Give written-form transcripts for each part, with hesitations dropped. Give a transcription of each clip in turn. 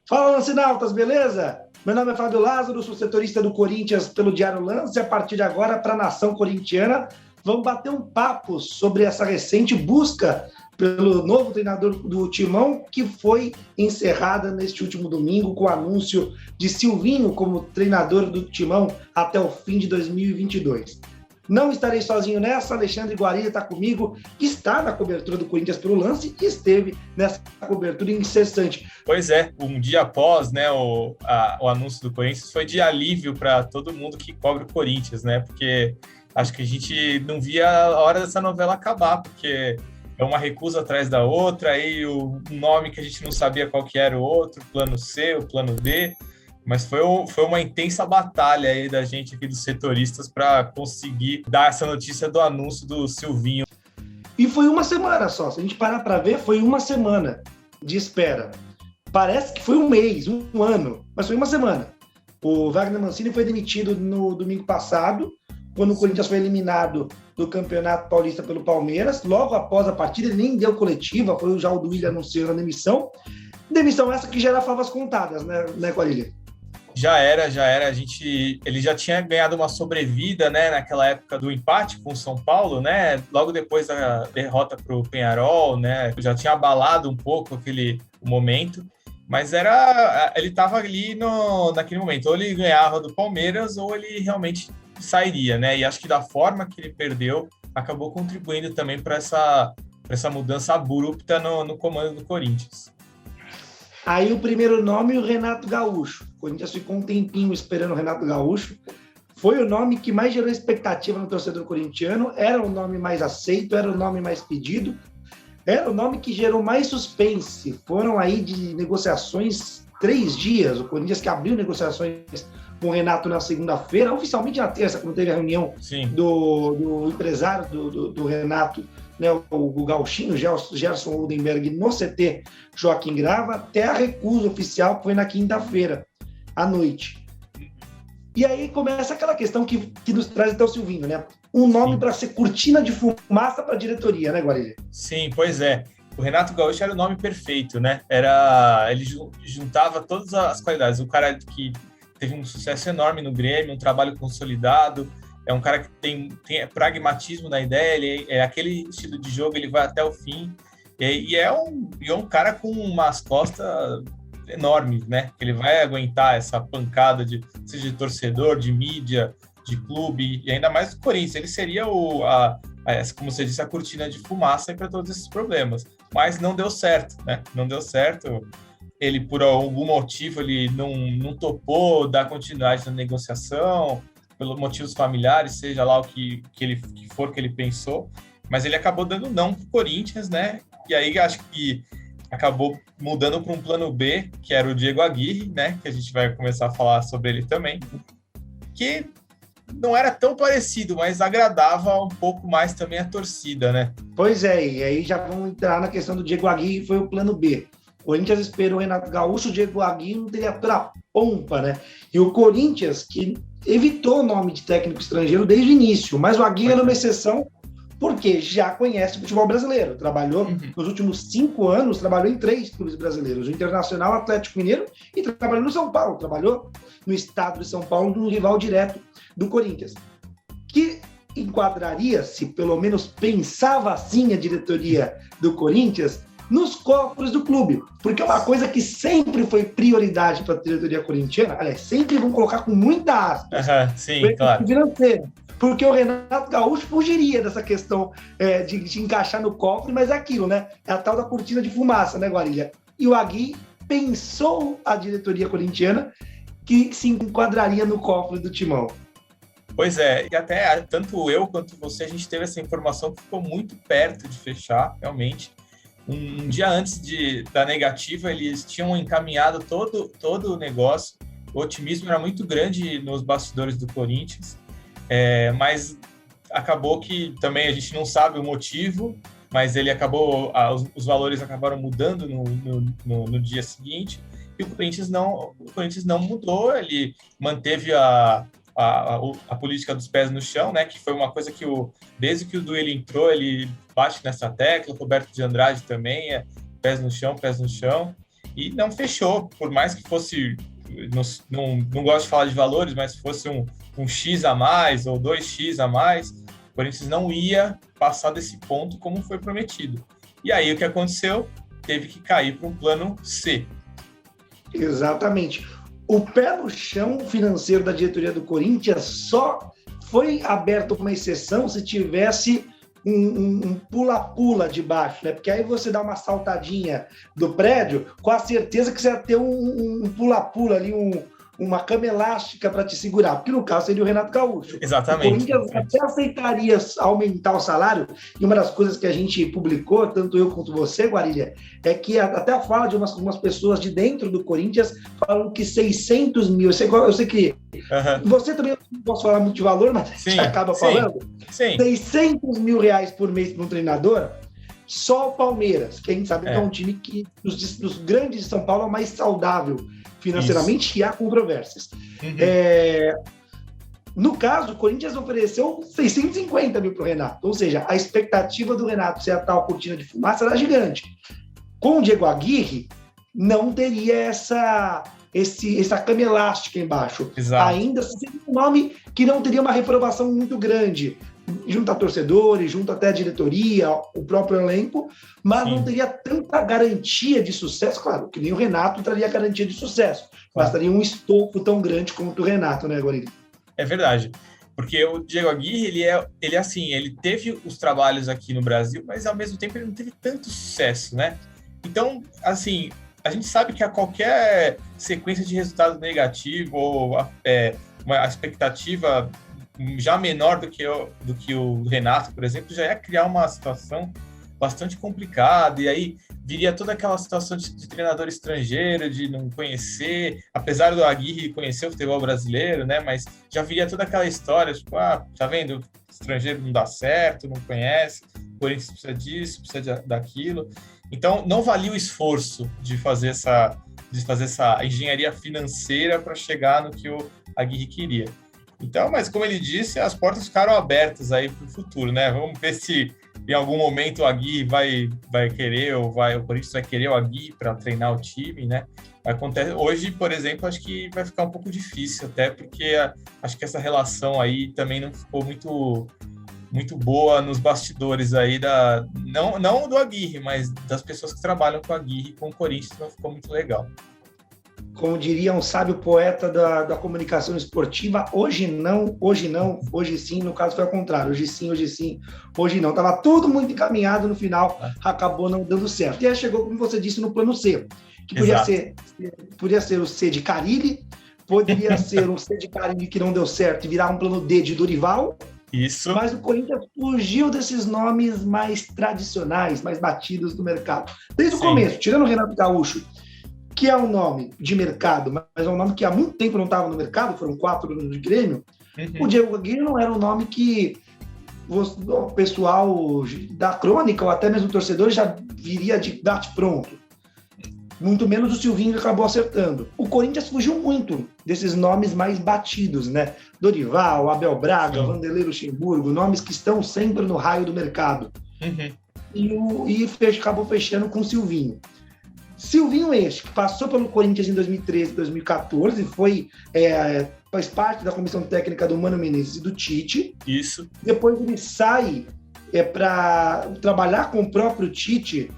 Fala, Lancinautas, beleza? Meu nome é Fábio Lázaro, sou setorista do Corinthians pelo Diário Lance. A partir de agora, para a nação corintiana, vamos bater um papo sobre essa recente busca pelo novo treinador do Timão, que foi encerrada neste último domingo com o anúncio de Silvinho como treinador do Timão até o fim de 2022. Não estarei sozinho nessa, Alexandre Guarini está comigo, que está na cobertura do Corinthians pelo Lance e esteve nessa cobertura incessante. Pois é, um dia após, né, o anúncio do Corinthians foi de alívio para todo mundo que cobre o Corinthians, né, porque acho que a gente não via a hora dessa novela acabar, porque é uma recusa atrás da outra, aí o nome que a gente não sabia qual que era o outro, plano C, o plano D, mas foi uma intensa batalha aí da gente aqui dos setoristas para conseguir dar essa notícia do anúncio do Silvinho. E foi uma semana só, se a gente parar para ver, foi uma semana de espera. Parece que foi um mês, um ano, mas foi uma semana. O Wagner Mancini foi demitido no domingo passado, quando o Corinthians foi eliminado do Campeonato Paulista pelo Palmeiras. Logo após a partida, ele nem deu coletiva, foi já o Duílio anunciando a demissão. Demissão essa que gera favas contadas, né, Guarília? Já era, ele já tinha ganhado uma sobrevida, né, naquela época do empate com o São Paulo, né, logo depois da derrota para o Peñarol, né, já tinha abalado um pouco aquele momento, mas ele estava ali naquele momento, ou ele ganhava do Palmeiras, ou ele realmente sairia, né, e acho que da forma que ele perdeu, acabou contribuindo também para essa mudança abrupta no comando do Corinthians. Aí o primeiro nome, o Renato Gaúcho. O Corinthians ficou um tempinho esperando o Renato Gaúcho. Foi o nome que mais gerou expectativa no torcedor corintiano. Era o nome mais aceito, era o nome mais pedido. Era o nome que gerou mais suspense. Foram aí de negociações 3 dias. O Corinthians que abriu negociações com o Renato na segunda-feira, oficialmente na terça, quando teve a reunião do empresário do Renato, né, o gauchinho, Gerson Oldenberg, no CT Joaquim Grava, até a recusa oficial, que foi na quinta-feira, à noite. E aí começa aquela questão que nos traz até o Silvinho, né? Um nome para ser cortina de fumaça para a diretoria, né, Guarília? Sim, pois é. O Renato Gaúcho era o nome perfeito, né? Ele juntava todas as qualidades. O cara que teve um sucesso enorme no Grêmio, um trabalho consolidado, é um cara que tem pragmatismo na ideia, ele é aquele estilo de jogo, ele vai até o fim, e é um cara com umas costas enormes, né? Ele vai aguentar essa pancada seja de torcedor, de mídia, de clube, e ainda mais do Corinthians. Ele seria como você disse, a cortina de fumaça para todos esses problemas. Mas não deu certo, né? Não deu certo. Ele, por algum motivo, ele não topou dar continuidade na negociação, pelos motivos familiares, seja lá o que for que ele pensou, mas ele acabou dando não para o Corinthians, né? E aí acho que acabou mudando para um plano B, que era o Diego Aguirre, né? Que a gente vai começar a falar sobre ele também, que não era tão parecido, mas agradava um pouco mais também a torcida, né? Pois é, e aí já vamos entrar na questão do Diego Aguirre, foi o plano B. O Corinthians esperou o Renato Gaúcho, o Diego Aguirre não teria pela pompa, né? E o Corinthians, que evitou o nome de técnico estrangeiro desde o início, mas o Aguirre era uma exceção porque já conhece o futebol brasileiro. Trabalhou nos últimos 5 anos, trabalhou em 3 clubes brasileiros, o Internacional, o Atlético Mineiro, e trabalhou no São Paulo, trabalhou no estado de São Paulo, no rival direto do Corinthians, que enquadraria-se, pelo menos pensava assim a diretoria do Corinthians, nos cofres do clube, porque é uma coisa que sempre foi prioridade para a diretoria corintiana, aliás, sempre vão colocar com muita aspas, sim, claro. Financeiro, porque o Renato Gaúcho fugiria dessa questão de encaixar no cofre, mas é aquilo, né? É a tal da cortina de fumaça, né, Guarília? E o Aguirre pensou a diretoria corintiana que se enquadraria no cofre do Timão. Pois é, e até tanto eu quanto você, a gente teve essa informação que ficou muito perto de fechar, realmente. Um dia antes da negativa, eles tinham encaminhado todo o negócio. O otimismo era muito grande nos bastidores do Corinthians, mas acabou que também a gente não sabe o motivo, mas ele acabou, os valores acabaram mudando no dia seguinte, e o Corinthians não mudou, ele manteve a política dos pés no chão, né, que foi uma coisa que desde que o Duílio entrou, ele bate nessa tecla, o Roberto de Andrade também, pés no chão, E não fechou, por mais que fosse, não gosto de falar de valores, mas se fosse um X a mais ou 2X a mais, o Corinthians não ia passar desse ponto como foi prometido. E aí o que aconteceu? Teve que cair para um plano C. Exatamente. O pé no chão financeiro da diretoria do Corinthians só foi aberto uma exceção se tivesse um pula-pula de baixo, né? Porque aí você dá uma saltadinha do prédio com a certeza que você vai ter um pula-pula ali, uma cama elástica para te segurar, porque no caso seria o Renato Gaúcho. Exatamente. O Corinthians até aceitaria aumentar o salário, e uma das coisas que a gente publicou, tanto eu quanto você, Guarília, é que até a fala de umas pessoas de dentro do Corinthians falam que 600 mil, eu sei que você também não posso falar muito de valor, mas a gente acaba falando, 600 mil reais por mês para um treinador, só o Palmeiras, que a gente sabe que é um time que, dos grandes de São Paulo, é o mais saudável financeiramente, e há controvérsias. No caso, o Corinthians ofereceu 650 mil para o Renato, ou seja, a expectativa do Renato ser a tal cortina de fumaça era gigante. Com o Diego Aguirre, não teria essa cama elástica embaixo. Exato. Ainda seria um nome que não teria uma reprovação muito grande, junto a torcedores, junto até a diretoria, o próprio elenco, mas não teria tanta garantia de sucesso. Claro, que nem o Renato traria garantia de sucesso, mas teria um estofo tão grande quanto o Renato, né, Guarília? É verdade, porque o Diego Aguirre, ele teve os trabalhos aqui no Brasil, mas ao mesmo tempo ele não teve tanto sucesso, né? Então, assim, a gente sabe que a qualquer sequência de resultado negativo ou uma expectativa já menor do que o Renato, por exemplo, já ia criar uma situação bastante complicada, e aí viria toda aquela situação de treinador estrangeiro, de não conhecer, apesar do Aguirre conhecer o futebol brasileiro, né, mas já viria toda aquela história, tipo, tá vendo, estrangeiro não dá certo, não conhece, o Corinthians precisa disso, precisa daquilo, então não valia o esforço de fazer essa engenharia financeira para chegar no que o Aguirre queria. Então, mas como ele disse, as portas ficaram abertas aí para o futuro, né? Vamos ver se em algum momento o Aguirre vai querer, o Corinthians vai querer o Aguirre para treinar o time, né? Hoje, por exemplo, acho que vai ficar um pouco difícil, até porque acho que essa relação aí também não ficou muito boa nos bastidores aí não do Aguirre, mas das pessoas que trabalham com o Aguirre e com o Corinthians, não ficou muito legal. Como diria um sábio poeta da comunicação esportiva, hoje não, hoje sim, no caso foi ao contrário, hoje sim, hoje não. Estava tudo muito encaminhado, no final acabou não dando certo. E aí chegou, como você disse, no plano C, que podia ser o C de Carille, poderia ser um C de Carille que não deu certo e virar um plano D de Dorival. Isso. Mas o Corinthians fugiu desses nomes mais tradicionais, mais batidos do mercado. Desde o começo, tirando o Renato Gaúcho, que é um nome de mercado, mas é um nome que há muito tempo não estava no mercado, foram 4 anos de Grêmio, o Diego Aguirre não era um nome que o pessoal da crônica, ou até mesmo o torcedor, já viria de bate-pronto. Muito menos o Silvinho acabou acertando. O Corinthians fugiu muito desses nomes mais batidos, né? Dorival, Abel Braga, Vanderlei Luxemburgo, nomes que estão sempre no raio do mercado. E acabou fechando com o Silvinho. Silvinho que passou pelo Corinthians em 2013, 2014, faz parte da comissão técnica do Mano Menezes e do Tite. Isso. Depois ele sai para trabalhar com o próprio Tite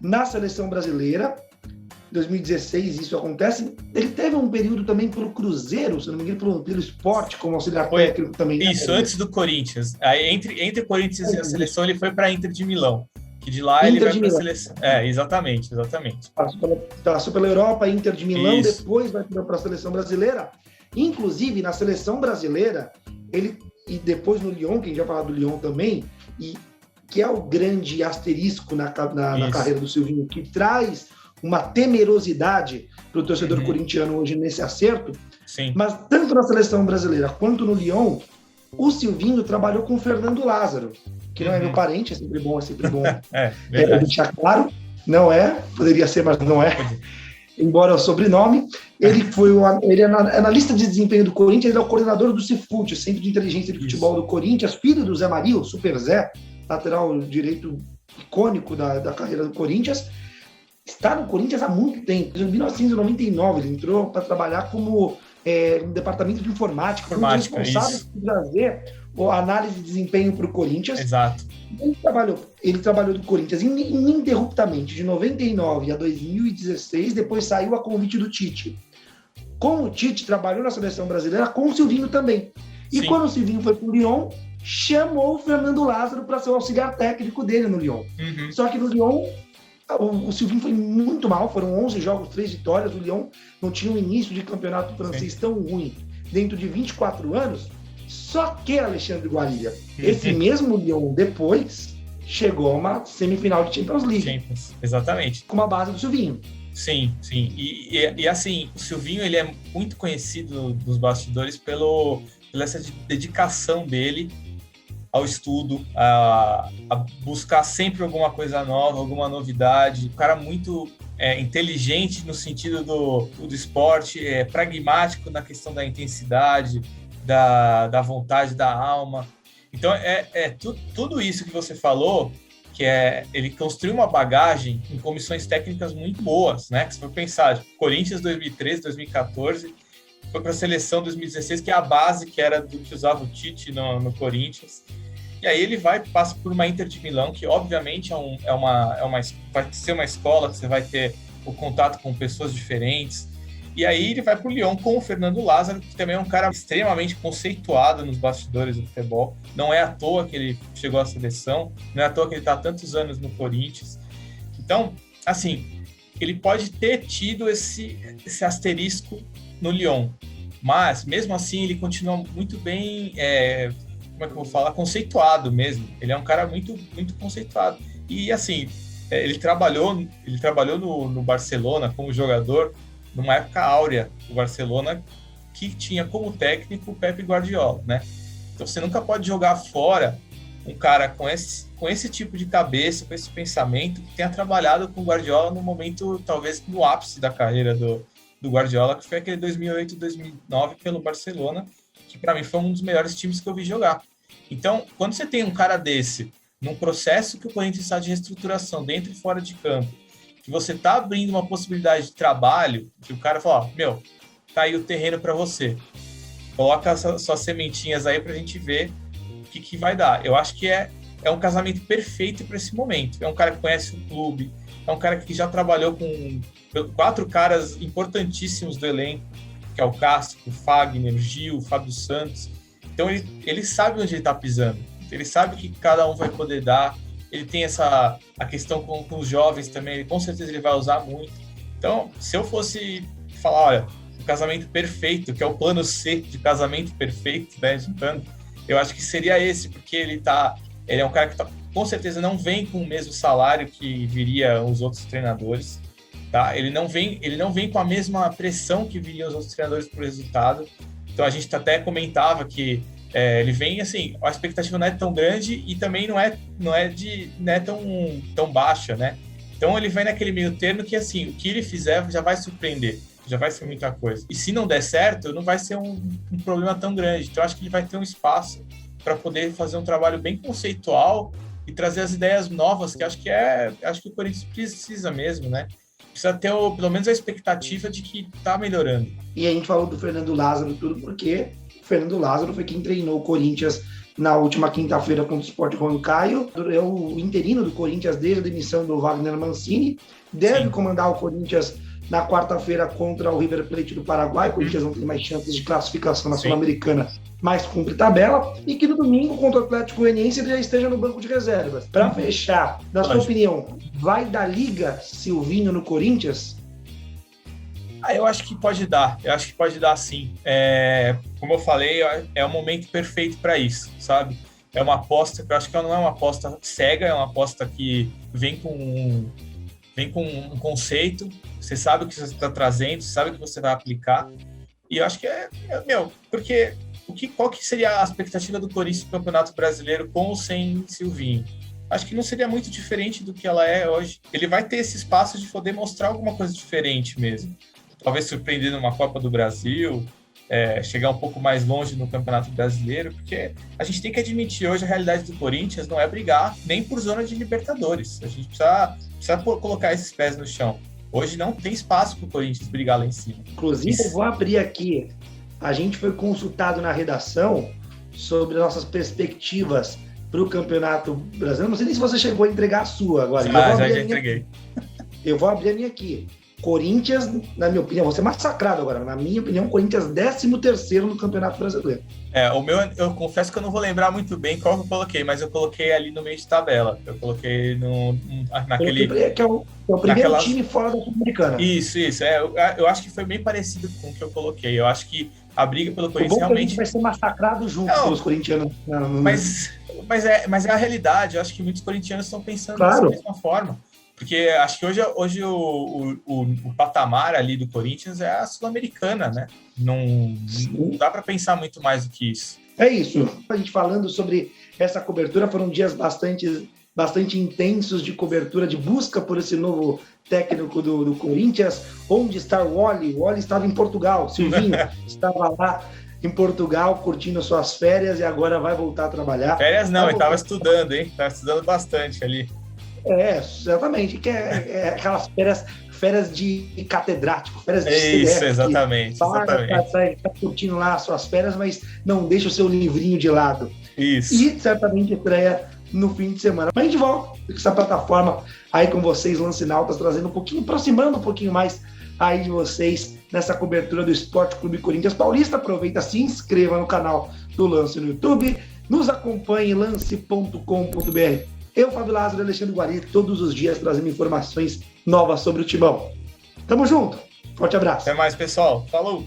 na seleção brasileira. Em 2016 isso acontece. Ele teve um período também pelo Cruzeiro, se não me engano, pelo Sport, como auxiliar técnico também. Isso, antes do Corinthians. Aí, entre o Corinthians e a seleção, ele foi para a Inter de Milão. Que de lá ele vai para a seleção. Exatamente. Passou pela Europa, Inter de Milão, depois vai para a seleção brasileira. Inclusive, na seleção brasileira, e depois no Lyon, que a gente vai falar do Lyon também, e que é o grande asterisco na carreira do Silvinho, que traz uma temerosidade para o torcedor corintiano hoje nesse acerto. Sim. Mas tanto na seleção brasileira quanto no Lyon, o Silvinho trabalhou com o Fernando Lázaro, que não é meu parente, é sempre bom deixar claro, não é, poderia ser, mas não é, embora o sobrenome. Ele é analista de desempenho do Corinthians, ele é o coordenador do Cefut, o Centro de Inteligência de Futebol do Corinthians, filho do Zé Maria, o Super Zé, lateral direito icônico da carreira do Corinthians, está no Corinthians há muito tempo. Em 1999, ele entrou para trabalhar como no departamento de informática, foi responsável por trazer a análise de desempenho para o Corinthians. Exato. Ele trabalhou no Corinthians ininterruptamente, de 99 a 2016, depois saiu a convite do Tite. Com o Tite, trabalhou na seleção brasileira, com o Silvinho também. E Sim. Quando o Silvinho foi para o Lyon, chamou o Fernando Lázaro para ser o auxiliar técnico dele no Lyon. Uhum. Só que no Lyon, o Silvinho foi muito mal, foram 11 jogos, 3 vitórias, o Lyon não tinha um início de campeonato francês Sim. tão ruim dentro de 24 anos, só que Alexandre Guarilha, esse mesmo Lyon depois chegou a uma semifinal de Champions League. Champions, exatamente. Com a base do Silvinho. Sim, sim. E assim, o Silvinho, ele é muito conhecido nos bastidores pela essa dedicação dele ao estudo, a buscar sempre alguma coisa nova, alguma novidade. Um cara muito inteligente no sentido do esporte, pragmático na questão da intensidade, da vontade, da alma. Então, tudo isso que você falou, que ele construiu uma bagagem em comissões técnicas muito boas, né? Que se for pensar, Corinthians 2013, 2014, foi para a seleção 2016, que é a base que era do que usava o Tite no Corinthians. E aí ele passa por uma Inter de Milão, que obviamente vai ser uma escola, que você vai ter o contato com pessoas diferentes. E aí ele vai para o Lyon com o Fernando Lázaro, que também é um cara extremamente conceituado nos bastidores do futebol. Não é à toa que ele chegou à seleção, não é à toa que ele está há tantos anos no Corinthians. Então, assim, ele pode ter tido esse asterisco no Lyon, mas mesmo assim ele continua muito bem, como é que eu vou falar, conceituado mesmo. Ele é um cara muito, muito conceituado. E assim, ele trabalhou no Barcelona como jogador, numa época áurea do Barcelona, que tinha como técnico o Pep Guardiola, né? Então você nunca pode jogar fora um cara com esse tipo de cabeça, com esse pensamento, que tenha trabalhado com o Guardiola no momento, talvez no ápice da carreira do Guardiola, que foi aquele 2008, 2009 pelo Barcelona, que para mim foi um dos melhores times que eu vi jogar. Então, quando você tem um cara desse, num processo que o Corinthians está de reestruturação dentro e fora de campo, que você está abrindo uma possibilidade de trabalho, que o cara fala, tá aí o terreno para você. Coloca suas sementinhas aí para a gente ver o que vai dar. Eu acho que é um casamento perfeito para esse momento. É um cara que conhece o clube, é um cara que já trabalhou com 4 caras importantíssimos do elenco, que é o Cássio, o Fagner, o Gil, o Fábio Santos. Então ele sabe onde ele está pisando. Ele sabe o que cada um vai poder dar. Ele tem a questão com os jovens também, com certeza ele vai usar muito. Então, se eu fosse falar, olha, o casamento perfeito, que é o plano C de casamento perfeito, né, juntando, eu acho que seria esse, porque ele é um cara que com certeza não vem com o mesmo salário que viria os outros treinadores, tá? Ele não vem com a mesma pressão que viriam os outros treinadores por resultado. Então, a gente até comentava que ele vem, assim, a expectativa não é tão grande e também não é tão baixa, né? Então ele vai naquele meio termo que, assim, o que ele fizer já vai surpreender, já vai ser muita coisa. E se não der certo, não vai ser um problema tão grande. Então eu acho que ele vai ter um espaço para poder fazer um trabalho bem conceitual e trazer as ideias novas, que acho que o Corinthians precisa mesmo, né? Precisa ter pelo menos a expectativa de que tá melhorando. E a gente falou do Fernando Lázaro tudo porque o Fernando Lázaro foi quem treinou o Corinthians na última quinta-feira contra o Sport Huancayo. É o interino do Corinthians desde a demissão do Wagner Mancini. Deve comandar o Corinthians na quarta-feira contra o River Plate do Paraguai. O Corinthians não tem mais chances de classificação na Sul-Americana, mas cumpre tabela. E que no domingo contra o Atlético Goianiense ele já esteja no banco de reservas. Para fechar, na sua opinião, vai dar liga Silvinho no Corinthians? Eu acho que pode dar. Eu acho que pode dar, sim. Como eu falei, é o momento perfeito para isso, sabe? É uma aposta que eu acho que não é uma aposta cega, é uma aposta que vem com um conceito. Você sabe o que você está trazendo, você sabe o que você vai aplicar. E eu acho que porque qual que seria a expectativa do Corinthians no Campeonato Brasileiro com ou sem Silvinho? Acho que não seria muito diferente do que ela é hoje. Ele vai ter esse espaço de poder mostrar alguma coisa diferente mesmo. Talvez surpreender numa Copa do Brasil, chegar um pouco mais longe no Campeonato Brasileiro, porque a gente tem que admitir hoje a realidade do Corinthians não é brigar nem por zona de Libertadores. A gente precisa colocar esses pés no chão. Hoje não tem espaço para o Corinthians brigar lá em cima. Inclusive, eu vou abrir aqui. A gente foi consultado na redação sobre nossas perspectivas para o Campeonato Brasileiro. Não sei nem se você chegou a entregar a sua agora. Já entreguei. Eu vou abrir a minha aqui. Corinthians, na minha opinião, vou ser massacrado agora. Na minha opinião, Corinthians 13º no Campeonato Brasileiro. O meu, eu confesso que eu não vou lembrar muito bem qual que eu coloquei, mas eu coloquei ali no meio de tabela. Eu coloquei naquele... Que é o primeiro time fora da Sul-Americana. Isso. Eu acho que foi bem parecido com o que eu coloquei. Eu acho que a briga pelo Corinthians realmente vai ser massacrado junto pelos corintianos. Mas é a realidade. Eu acho que muitos corintianos estão pensando dessa mesma forma. Porque acho que hoje o patamar ali do Corinthians é a Sul-Americana, né? Não dá para pensar muito mais do que isso. É isso. A gente falando sobre essa cobertura, foram dias bastante intensos de cobertura, de busca por esse novo técnico do Corinthians. Onde está o Wally? O Wally estava em Portugal. Silvinho estava lá em Portugal curtindo suas férias e agora vai voltar a trabalhar. Férias não, ele estava estudando, hein? Estava estudando bastante ali. Exatamente, que é aquelas férias de catedrático, férias de Isso, CDF, exatamente. Tá curtindo lá as suas férias, mas não deixa o seu livrinho de lado. Isso. E certamente estreia no fim de semana. Mas a gente volta com essa plataforma aí com vocês, Lance Nautas, trazendo aproximando um pouquinho mais aí de vocês nessa cobertura do Esporte Clube Corinthians Paulista. Aproveita, se inscreva no canal do Lance no YouTube, nos acompanhe, lance.com.br. Eu, Fábio Lázaro e Alexandre Guari, todos os dias trazendo informações novas sobre o Timão. Tamo junto. Forte abraço. Até mais, pessoal. Falou!